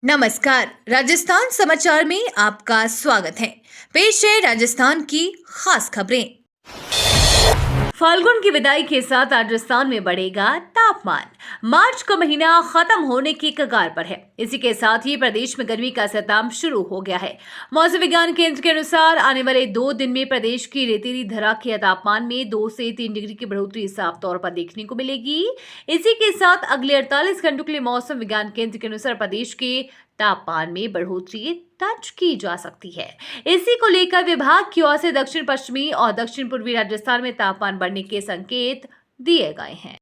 नमस्कार, राजस्थान समाचार में आपका स्वागत है। पेश है राजस्थान की खास खबरें। फाल्गुन की विदाई के साथ राजस्थान में बढ़ेगा तापमान। मार्च का महीना खत्म होने की कगार पर है। इसी के साथ ही प्रदेश में गर्मी का सताम शुरू हो गया है। मौसम विज्ञान केंद्र के अनुसार आने वाले 2 दिन में प्रदेश की रेतीली धरा के तापमान में 2 से 3 डिग्री की बढ़ोतरी साफ तौर पर देखने को मिलेगी। इसी के साथ अगले 48 घंटों के लिए मौसम विज्ञान केंद्र के अनुसार प्रदेश के तापमान में बढ़ोतरी दर्ज की जा सकती है। इसी को लेकर विभाग की ओर से दक्षिण पश्चिमी और दक्षिण पूर्वी राजस्थान में तापमान बढ़ने के संकेत दिए गए हैं।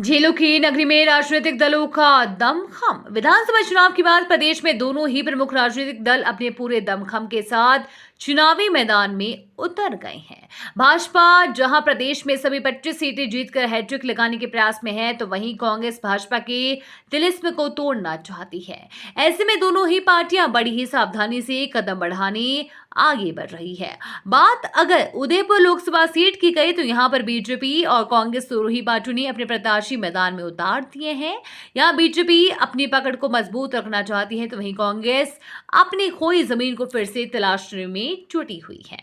झीलों की नगरी में राजनीतिक दलों का दमखम। विधानसभा चुनाव के बाद प्रदेश में दोनों ही प्रमुख राजनीतिक दल अपने पूरे दमखम के साथ चुनावी मैदान में उतर गए हैं। भाजपा जहां प्रदेश में सभी 25 सीटें जीतकर हैट्रिक लगाने के प्रयास में है, तो वहीं कांग्रेस भाजपा के तिलिस्म को तोड़ना चाहती है। ऐसे में दोनों ही पार्टियां बड़ी ही सावधानी से कदम बढ़ाने आगे बढ़ रही है। बात अगर उदयपुर लोकसभा सीट की गई तो यहां पर बीजेपी और कांग्रेस दोनों ही पार्टियों ने अपने प्रत्याशी मैदान में उतार दिए हैं। यहां बीजेपी अपनी पकड़ को मजबूत रखना चाहती है, तो वहीं कांग्रेस अपनी खोई जमीन को फिर से तलाशने में जुटी हुई है।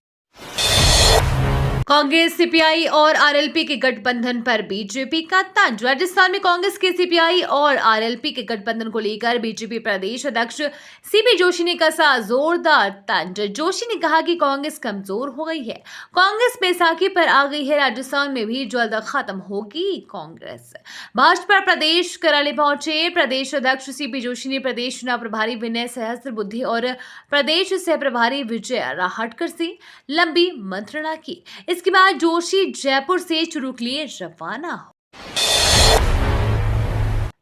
कांग्रेस, सीपीआई और आरएलपी के गठबंधन पर बीजेपी का तंज। राजस्थान में कांग्रेस के सीपीआई और आरएलपी के गठबंधन को लेकर बीजेपी प्रदेश अध्यक्ष सीपी जोशी ने कसा जोरदार तंज। जोशी ने कहा कि कांग्रेस कमजोर हो गई है, कांग्रेस बैसाखी पर आ गई है, राजस्थान में भी जल्द खत्म होगी कांग्रेस। भाजपा प्रदेश कराले पहुंचे प्रदेश अध्यक्ष सीपी जोशी ने प्रदेश चुनाव प्रभारी विनय सहस्त्रबुद्धे और प्रदेश सह प्रभारी विजय राहटकर से लंबी मंत्रणा की। इसके बाद जोशी जयपुर से चुरू के लिए रवाना हो।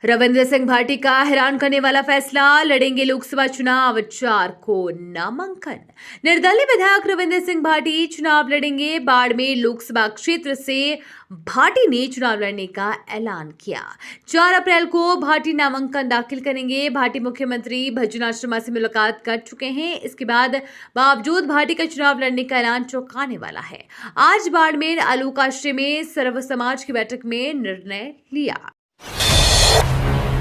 रविंद्र सिंह भाटी का हैरान करने वाला फैसला, लड़ेंगे लोकसभा चुनाव, 4 को नामांकन। निर्दलीय विधायक रविंद्र सिंह भाटी चुनाव लड़ेंगे। बाड़मेर लोकसभा क्षेत्र से भाटी ने चुनाव लड़ने का ऐलान किया। 4 अप्रैल को भाटी नामांकन दाखिल करेंगे। भाटी मुख्यमंत्री भजन शर्मा से मुलाकात कर चुके हैं। इसके बाद बावजूद भाटी का चुनाव लड़ने का ऐलान चौंकाने वाला है। आज बाड़मेर आलोकाश्रय में सर्व समाज की बैठक में निर्णय लिया।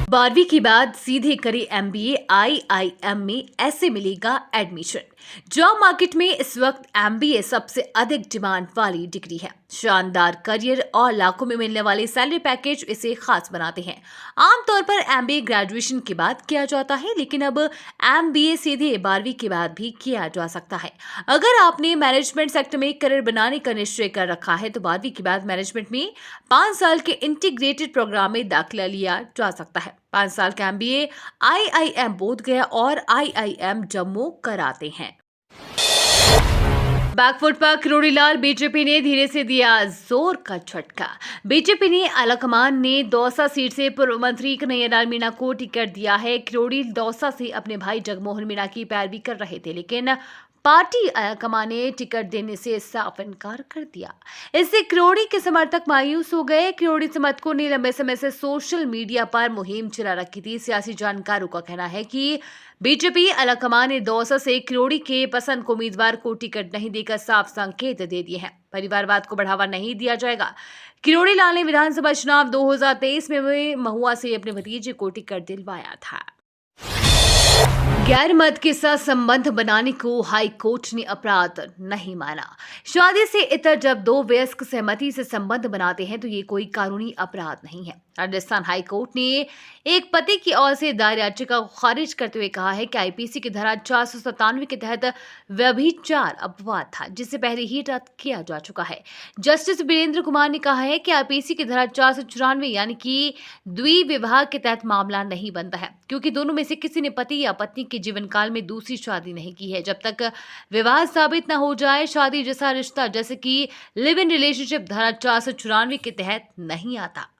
12वीं के बाद सीधे करे एमबीए, आईआईएम में ऐसे मिलेगा एडमिशन। जॉब मार्केट में इस वक्त एमबीए सबसे अधिक डिमांड वाली डिग्री है। शानदार करियर और लाखों में मिलने वाले सैलरी पैकेज इसे खास बनाते हैं। आमतौर पर एमबीए ग्रेजुएशन के बाद किया जाता है, लेकिन अब एमबीए सीधे 12वीं के बाद भी किया जा सकता है। अगर आपने मैनेजमेंट सेक्टर में करियर बनाने का निश्चय कर रखा है तो 12वीं के बाद मैनेजमेंट में 5 साल के इंटीग्रेटेड प्रोग्राम में दाखिला लिया जा सकता है। 5 साल का एमबीए आईआईएम बोधगया और आईआईएम जम्मू कराते हैं। बैकफुट पर किरोड़ी लाल, बीजेपी ने धीरे से दिया जोर का झटका। बीजेपी ने आलाकमान ने दौसा सीट से पूर्व मंत्री कन्हैयालाल मीणा को टिकट दिया है। किरोड़ी दौसा से अपने भाई जगमोहन मीणा की पैरवी कर रहे थे, लेकिन पार्टी आलाकमान ने टिकट देने से साफ इनकार कर दिया। इससे किरोड़ी के समर्थक मायूस हो गए। किरोड़ी समर्थकों ने लंबे समय से सोशल मीडिया पर मुहिम चला रखी थी। सियासी जानकारों का कहना है कि बीजेपी आलाकमान ने दौसा से किरोड़ी के पसंद को उम्मीदवार को टिकट नहीं देकर साफ संकेत दे दिए हैं। परिवारवाद को बढ़ावा नहीं दिया जाएगा। किरोड़ी लाल ने विधानसभा चुनाव 2023 में महुआ से अपने भतीजे को टिकट दिलवाया था। गैर मर्द के साथ संबंध बनाने को हाई कोर्ट ने अपराध नहीं माना। शादी से इतर जब 2 वयस्क सहमति से संबंध बनाते हैं तो ये कोई कानूनी अपराध नहीं है। राजस्थान हाई कोर्ट ने एक पति की ओर से दायर याचिका को खारिज करते हुए कहा है कि आईपीसी की धारा 497 के तहत व्यभिचार अपवाद था, जिसे पहले ही रद्द किया जा चुका है। जस्टिस वीरेंद्र कुमार ने कहा है कि आईपीसी की धारा 494 यानी कि द्विविवाह के तहत मामला नहीं बनता है, क्योंकि दोनों में से किसी ने पति या पत्नी के जीवन काल में दूसरी शादी नहीं की है। जब तक विवाह साबित न हो जाए, शादी जैसा रिश्ता जैसे कि लिव इन रिलेशनशिप धारा 494 के तहत नहीं आता।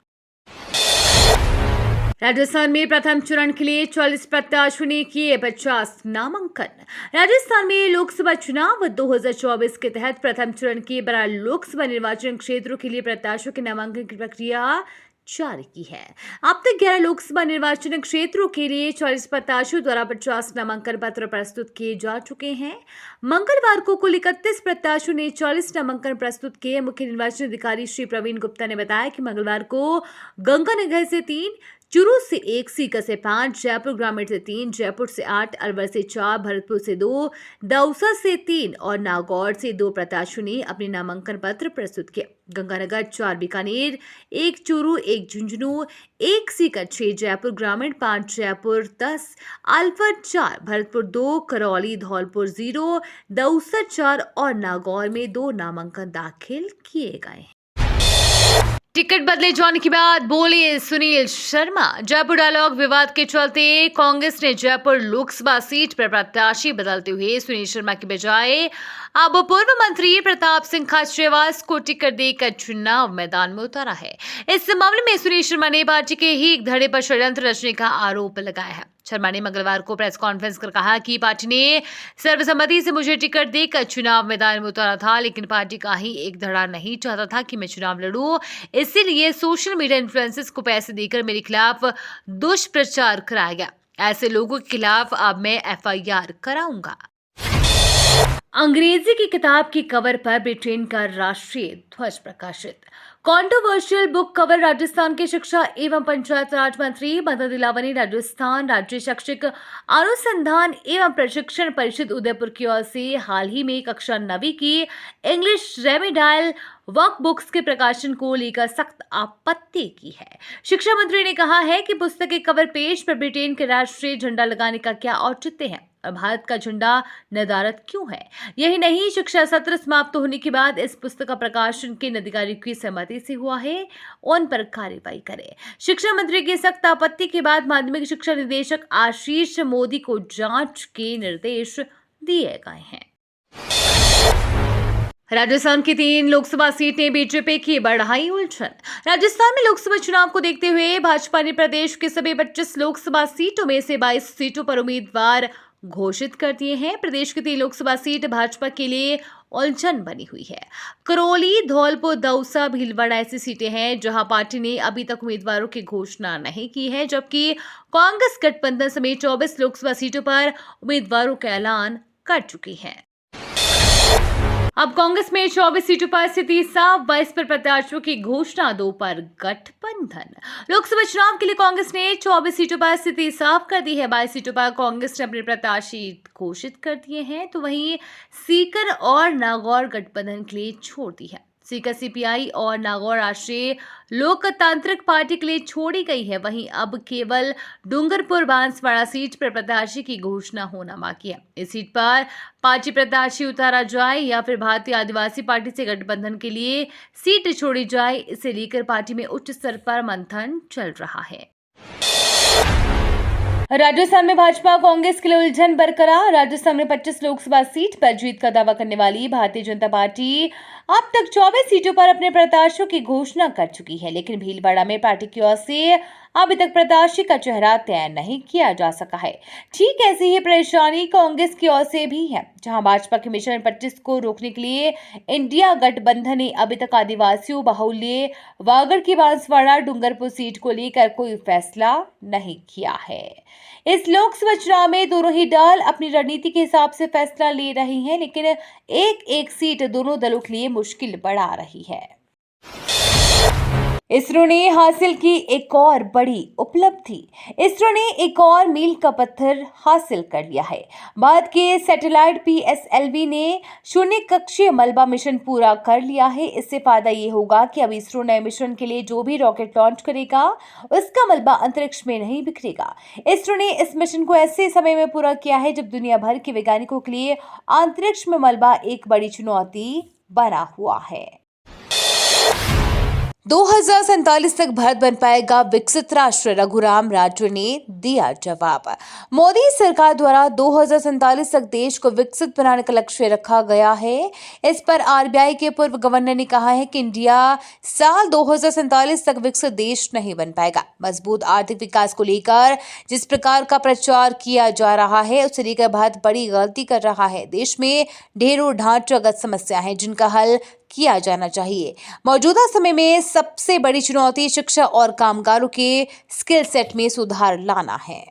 राजस्थान में प्रथम चरण के लिए 44 प्रत्याशियों ने किए 50 नामांकन। राजस्थान में लोकसभा चुनाव 2024 के तहत प्रथम चरण के 12 लोकसभा निर्वाचन क्षेत्रों के लिए प्रत्याशियों के नामांकन की प्रक्रिया जारी की है। अब तक 11 लोकसभा निर्वाचन क्षेत्रों के लिए 40 प्रत्याशियों द्वारा 50 नामांकन पत्र प्रस्तुत किए जा चुके हैं। मंगलवार को कुल 31 प्रत्याशियों ने 40 नामांकन प्रस्तुत किए। मुख्य निर्वाचन अधिकारी श्री प्रवीण गुप्ता ने बताया कि मंगलवार को गंगानगर से 3, चूरू से 1, सीकर से 5, जयपुर ग्रामीण से 3, जयपुर से 8, अलवर से 4, भरतपुर से 2, दौसा से 3 और नागौर से 2 प्रत्याशियों ने अपने नामांकन पत्र प्रस्तुत किए। गंगानगर 4, बीकानेर 1, चूरू 1, झुंझुनू 1, सीकर 6, जयपुर ग्रामीण 5, जयपुर 10, अलवर 4, भरतपुर 2, करौली धौलपुर 0, दौसा 4 और नागौर में 2 नामांकन दाखिल किए गए। टिकट बदले जाने के बाद बोले सुनील शर्मा। जयपुर डायलॉग विवाद के चलते कांग्रेस ने जयपुर लोकसभा सीट पर प्रत्याशी बदलते हुए सुनील शर्मा की बजाय अब पूर्व मंत्री प्रताप सिंह खाचरियावास को टिकट देकर चुनाव मैदान में उतारा है। इस मामले में सुनील शर्मा ने पार्टी के ही एक धड़े पर षड्यंत्र रचने का आरोप लगाया है। शर्मा ने मंगलवार को प्रेस कॉन्फ्रेंस कर कहा कि पार्टी ने सर्वसम्मति से मुझे टिकट देकर चुनाव मैदान में उतारा था, लेकिन पार्टी का ही एक धड़ा नहीं चाहता था कि मैं चुनाव लड़ूं, इसीलिए सोशल मीडिया इन्फ्लुएंसर्स को पैसे देकर मेरे खिलाफ दुष्प्रचार कराया गया। ऐसे लोगों के खिलाफ अब मैं FIR कराऊंगा। अंग्रेजी की किताब की कवर पर ब्रिटेन का राष्ट्रीय ध्वज प्रकाशित। कंट्रोवर्शियल बुक कवर राजस्थान के शिक्षा एवं पंचायत राज मंत्री मदन दिलावर ने राजस्थान राज्य शैक्षिक अनुसंधान एवं प्रशिक्षण परिषद उदयपुर की ओर से हाल ही में कक्षा 9वीं की इंग्लिश रेमेडियल वर्कबुक्स के प्रकाशन को लेकर सख्त आपत्ति की है। शिक्षा मंत्री ने कहा है कि पुस्तक के कवर पेज पर ब्रिटेन के राष्ट्रीय झंडा लगाने का क्या औचित्य है और भारत का झंडा नदारद क्यों है। यही नहीं, शिक्षा सत्र समाप्त होने के बाद इस पुस्तक का प्रकाशन किन अधिकारियों की सहमति से हुआ है, उन पर कार्रवाई करे। शिक्षा मंत्री की सख्त आपत्ति के बाद माध्यमिक शिक्षा निदेशक आशीष मोदी को जांच के निर्देश दिए गए हैं। राजस्थान की 3 लोकसभा सीटें बीजेपी की बढ़ाई उलझन। राजस्थान में लोकसभा चुनाव को देखते हुए भाजपा ने प्रदेश के सभी 25 लोकसभा सीटों में से 22 सीटों पर उम्मीदवार घोषित कर दिए हैं। प्रदेश की 3 लोकसभा सीट भाजपा के लिए उलझन बनी हुई है। करौली, धौलपुर, दौसा, भीलवाड़ा ऐसी सीटें हैं जहां पार्टी ने अभी तक उम्मीदवारों की घोषणा नहीं की है, जबकि कांग्रेस गठबंधन समेत 24 लोकसभा सीटों पर उम्मीदवारों का ऐलान कर चुकी है। अब कांग्रेस में 24 सीटों पर स्थिति साफ, 22 पर प्रत्याशियों की घोषणा, 2 पर गठबंधन। लोकसभा चुनाव के लिए कांग्रेस ने 24 सीटों पर स्थिति साफ कर दी है। 22 सीटों पर कांग्रेस ने अपने प्रत्याशी घोषित कर दिए हैं, तो वहीं सीकर और नागौर गठबंधन के लिए छोड़ दी है। सीकर CPI और नागौर राष्ट्रीय लोकतांत्रिक पार्टी के लिए छोड़ी गई है। वहीं अब केवल डूंगरपुर बांसवाड़ा सीट पर प्रत्याशी की घोषणा होना बाकी है। इस सीट पर पार्टी प्रत्याशी उतारा जाए या फिर भारतीय आदिवासी पार्टी से गठबंधन के लिए सीट छोड़ी जाए, इसे लेकर पार्टी में उच्च स्तर पर मंथन चल रहा है। राजस्थान में भाजपा कांग्रेस के लिए उलझन बरकरार। राजस्थान में 25 लोकसभा सीट पर जीत का दावा करने वाली भारतीय जनता पार्टी अब तक 24 सीटों पर अपने प्रत्याशियों की घोषणा कर चुकी है, लेकिन भीलवाड़ा में पार्टी की ओर से अभी तक प्रत्याशी का चेहरा तय नहीं किया जा सका है। ठीक ऐसी ही परेशानी कांग्रेस की ओर से भी है, जहां भाजपा के मिशन 25 को रोकने के लिए इंडिया गठबंधन ने अभी तक आदिवासियों बाहुल्य वागड़ की बांसवाड़ा डूंगरपुर सीट को लेकर कोई फैसला नहीं किया है। इस लोकसभा चुनाव में दोनों ही दल अपनी रणनीति के हिसाब से फैसला ले रहे हैं, लेकिन एक सीट दोनों दलों के लिए मुश्किल बढ़ा रही है। इसरो ने हासिल की एक और बड़ी उपलब्धि। इसरो ने एक और मील का पत्थर हासिल कर लिया है। भारत के सैटेलाइट PSLV ने शून्य कक्षीय मलबा मिशन पूरा कर लिया है। इससे फायदा ये होगा कि अब इसरो नए मिशन के लिए जो भी रॉकेट लॉन्च करेगा उसका मलबा अंतरिक्ष में नहीं बिखरेगा। इसरो ने इस मिशन को ऐसे समय में पूरा किया है जब दुनिया भर के वैज्ञानिकों के लिए अंतरिक्ष में मलबा एक बड़ी चुनौती बना हुआ है। 2047 तक भारत बन पाएगा विकसित राष्ट्र, रघुराम राजू ने दिया जवाब। मोदी सरकार द्वारा 2047 तक देश को विकसित बनाने का लक्ष्य रखा गया है। इस पर RBI के पूर्व गवर्नर ने कहा है कि इंडिया साल 2047 तक विकसित देश नहीं बन पाएगा। मजबूत आर्थिक विकास को लेकर जिस प्रकार का प्रचार किया जा रहा है उसे लेकर भारत बड़ी गलती कर रहा है। देश में ढेरों ढांचागत समस्या है जिनका हल किया जाना चाहिए। मौजूदा समय में सबसे बड़ी चुनौती शिक्षा और कामगारों के स्किल सेट में सुधार लाना है।